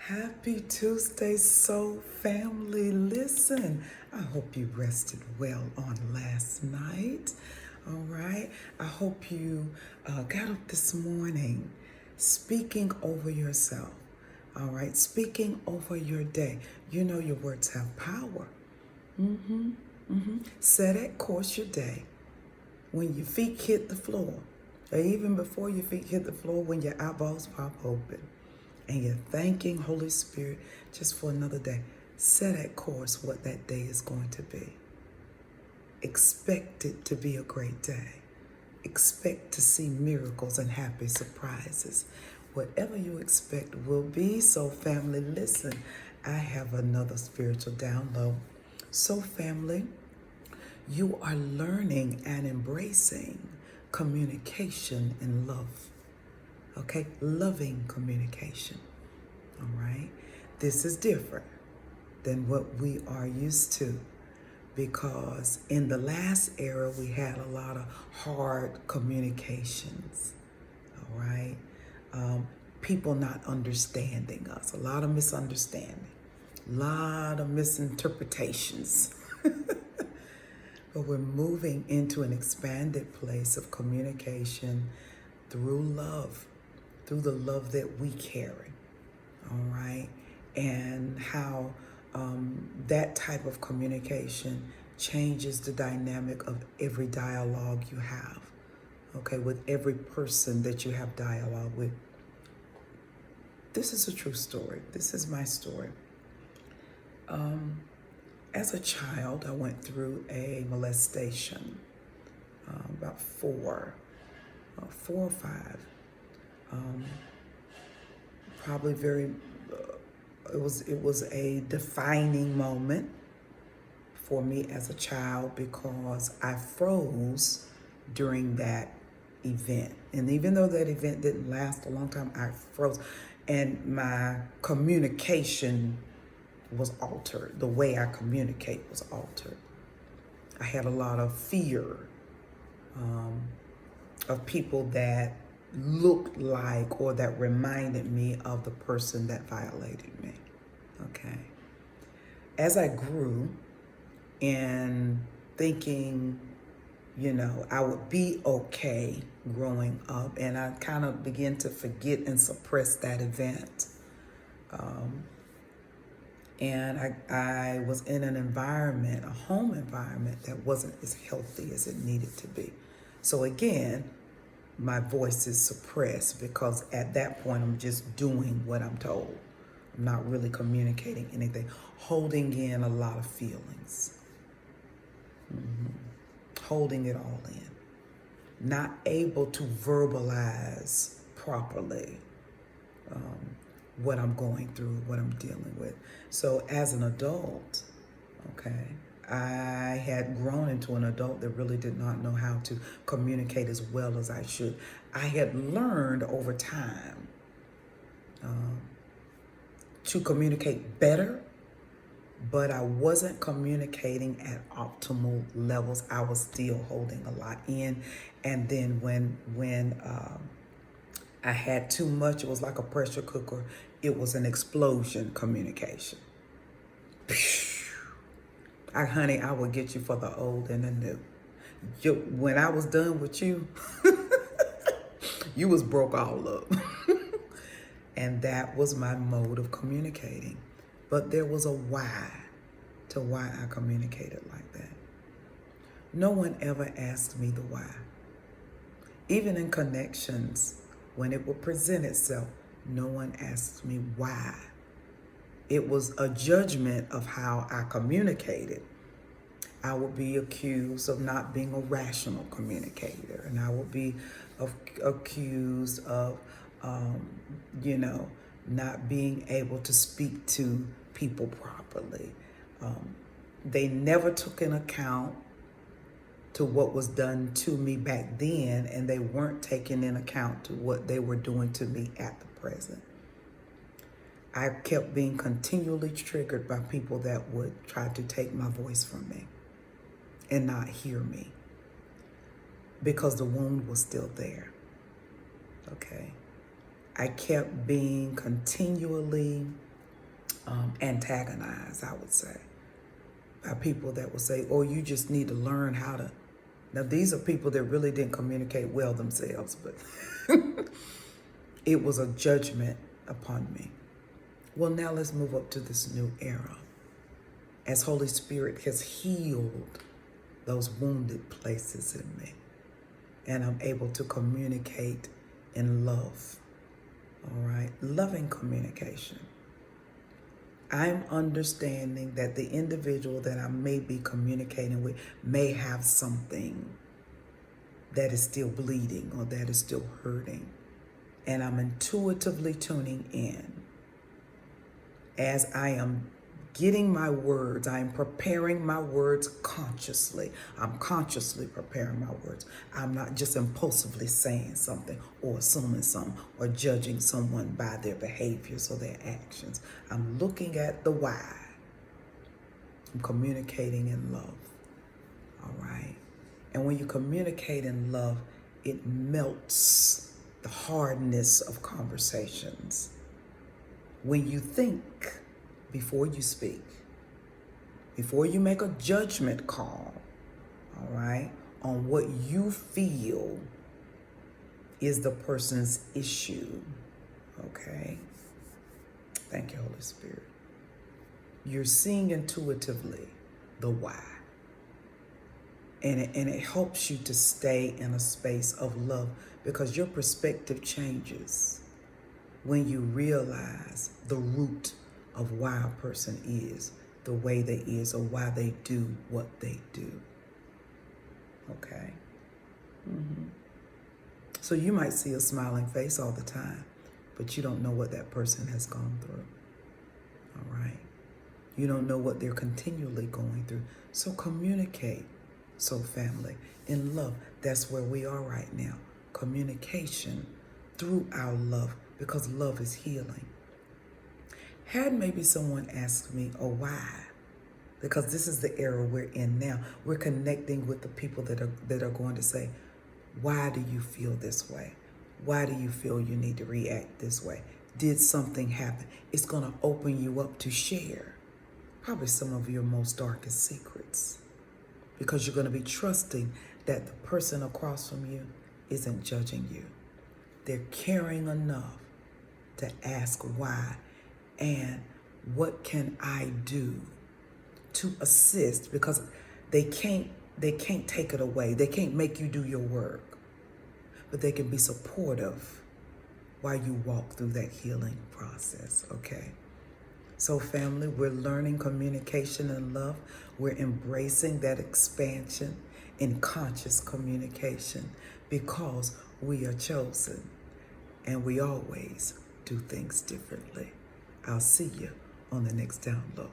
Happy Tuesday, Soul Family. Listen, I hope you rested well on last night. All right. I hope you got up this morning speaking over yourself. All right. Speaking over your day. You know your words have power. Set at course your day when your feet hit the floor, or even before your feet hit the floor, when your eyeballs pop open and you're thanking Holy Spirit just for another day. Set at course what that day is going to be. Expect it to be a great day. Expect to see miracles and happy surprises. Whatever you expect will be. So, family, listen, I have another spiritual download. So, family, you are learning and embracing communication and love. Okay, loving communication. All right, this is different than what we are used to, because in the last era we had a lot of hard communications. All right, people not understanding us, a lot of misunderstanding, a lot of misinterpretations. But we're moving into an expanded place of communication through love, through the love that we carry, all right? And how that type of communication changes the dynamic of every dialogue you have, okay, with every person that you have dialogue with. This is a true story. This is my story. As a child, I went through a molestation, about four or five. Probably very, it was a defining moment for me as a child, because I froze during that event. And even though that event didn't last a long time, I froze, and my communication was altered. The way I communicate was altered. I had a lot of fear of people that looked like, or that reminded me of the person that violated me. Okay. As I grew in thinking, I would be okay growing up, and I kind of began to forget and suppress that event. And I was in an environment, a home environment, that wasn't as healthy as it needed to be. So again, my voice is suppressed, because at that point I'm just doing what I'm told. I'm not really communicating anything, holding in a lot of feelings, holding it all in, not able to verbalize properly what I'm going through, what I'm dealing with. So as an adult, okay, I had grown into an adult that really did not know how to communicate as well as I should. I had learned over time to communicate better, but I wasn't communicating at optimal levels. I was still holding a lot in. And then when I had too much, it was like a pressure cooker. It was an explosion communication. Honey, I will get you for the old and the new. When I was done with you, you was broke all up. And that was my mode of communicating. But there was a why to why I communicated like that. No one ever asked me the why. Even in connections, when it would present itself, no one asked me why. It was a judgment of how I communicated. I would be accused of not being a rational communicator, and I would be accused of, not being able to speak to people properly. They never took in account to what was done to me back then, and they weren't taking in account to what they were doing to me at the present. I kept being continually triggered by people that would try to take my voice from me and not hear me, because the wound was still there. Okay. I kept being continually antagonized, I would say, by people that will say, oh, you just need to learn how to. Now, these are people that really didn't communicate well themselves, but it was a judgment upon me. Well, now let's move up to this new era. As Holy Spirit has healed those wounded places in me, and I'm able to communicate in love. All right, loving communication. I'm understanding that the individual that I may be communicating with may have something that is still bleeding or that is still hurting. And I'm intuitively tuning in. As I am getting my words, I am preparing my words consciously. I'm consciously preparing my words. I'm not just impulsively saying something or assuming something or judging someone by their behaviors or their actions. I'm looking at the why. I'm communicating in love. All right. And when you communicate in love, it melts the hardness of conversations. When you think before you speak, before you make a judgment call, all right, on what you feel is the person's issue, okay? Thank you, Holy Spirit. You're seeing intuitively the why. And it helps you to stay in a space of love because your perspective changes when you realize the root of why a person is the way they is or why they do what they do. Okay? So you might see a smiling face all the time, but you don't know what that person has gone through. All right? You don't know what they're continually going through. So communicate. So family, in love, that's where we are right now. Communication through our love, because love is healing. Had maybe someone asked me, oh, why? Because this is the era we're in now. We're connecting with the people that are going to say, why do you feel this way? Why do you feel you need to react this way? Did something happen? It's going to open you up to share probably some of your most darkest secrets, because you're going to be trusting that the person across from you isn't judging you. They're caring enough to ask why and what can I do to assist, because they can't take it away. They can't make you do your work, but they can be supportive while you walk through that healing process, okay? So family, we're learning communication and love. We're embracing that expansion in conscious communication because we are chosen and we always do things differently. I'll see you on the next download.